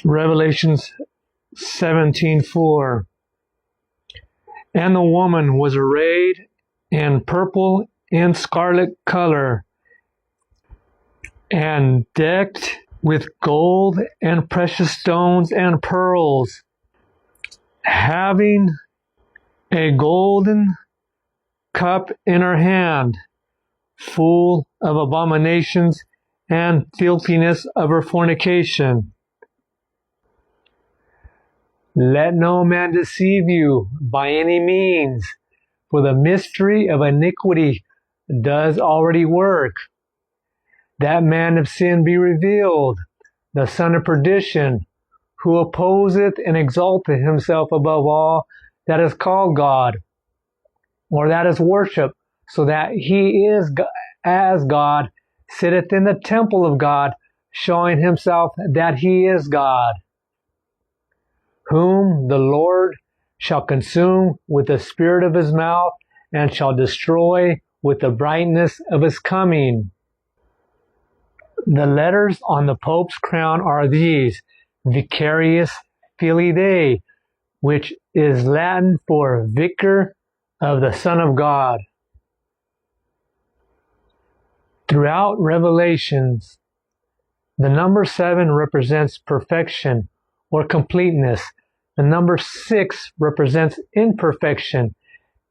Revelations 17:4. And the woman was arrayed in purple and scarlet color, and decked with gold and precious stones and pearls, having a golden cup in her hand, full of abominations and filthiness of her fornication. Let no man deceive you by any means, for the mystery of iniquity does already work. That man of sin be revealed, the son of perdition, who opposeth and exalteth himself above all that is called God, or that is worshipped, so that he is as God, sitteth in the temple of God, showing himself that he is God, whom the Lord shall consume with the spirit of his mouth, and shall destroy with the brightness of his coming. The letters on the Pope's crown are these: Vicarius Filii Dei, which is Latin for Vicar of the Son of God. Throughout Revelations, the number 7 represents perfection or completeness. The number 6 represents imperfection.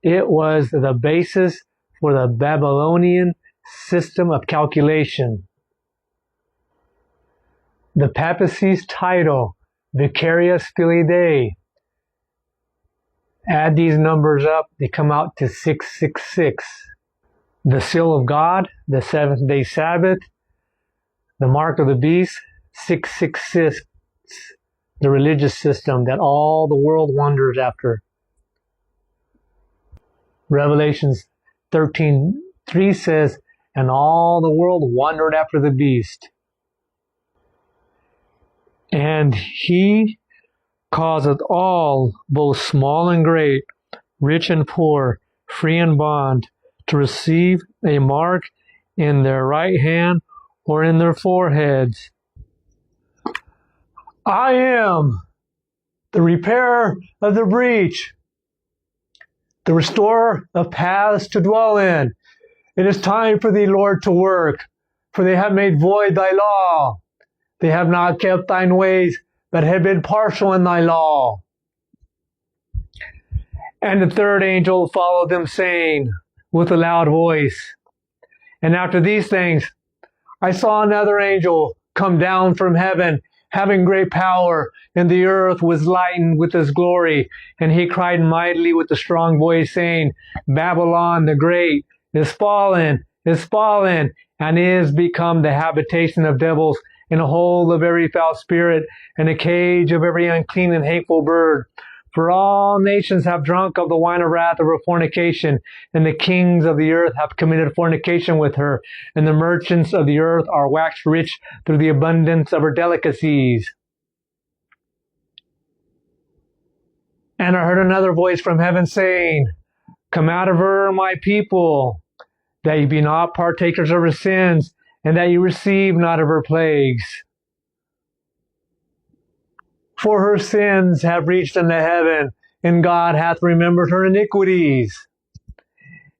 It was the basis for the Babylonian system of calculation. The papacy's title, Vicarius Filii Dei, add these numbers up, they come out to 666. The seal of God, the seventh-day Sabbath, the mark of the beast, 666, the religious system that all the world wonders after. Revelations 13:3 says, and all the world wondered after the beast. And he causeth all, both small and great, rich and poor, free and bond, to receive a mark in their right hand or in their foreheads. I am the repairer of the breach, the restorer of paths to dwell in. It is time for thee, Lord, to work, for they have made void thy law. They have not kept thine ways, but have been partial in thy law. And the third angel followed them, saying with a loud voice, and after these things I saw another angel come down from heaven, having great power, and the earth was lightened with his glory. And he cried mightily with a strong voice, saying, Babylon the great is fallen, and is become the habitation of devils, and a hole of every foul spirit, and a cage of every unclean and hateful bird. For all nations have drunk of the wine of wrath of her fornication, and the kings of the earth have committed fornication with her, and the merchants of the earth are waxed rich through the abundance of her delicacies. And I heard another voice from heaven saying, Come out of her, my people, that ye be not partakers of her sins, and that ye receive not of her plagues. For her sins have reached unto heaven, and God hath remembered her iniquities.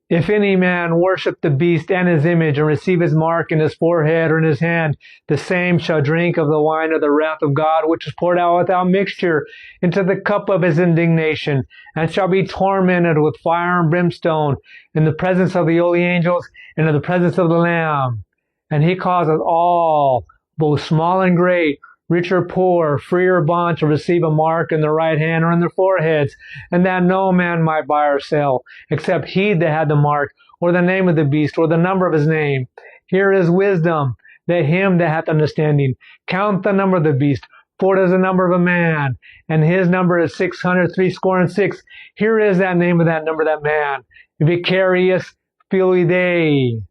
If any man worship the beast and his image, and receive his mark in his forehead or in his hand, the same shall drink of the wine of the wrath of God, which is poured out without mixture into the cup of his indignation, and shall be tormented with fire and brimstone in the presence of the holy angels and in the presence of the Lamb. And he causeth all, both small and great, rich or poor, free or bond, to receive a mark in their right hand or in their foreheads, and that no man might buy or sell, except he that had the mark, or the name of the beast, or the number of his name. Here is wisdom, let him that hath understanding count the number of the beast, for it is the number of a man, and his number is 666. Here is that name of that number, that man, Vicarius Filii Dei.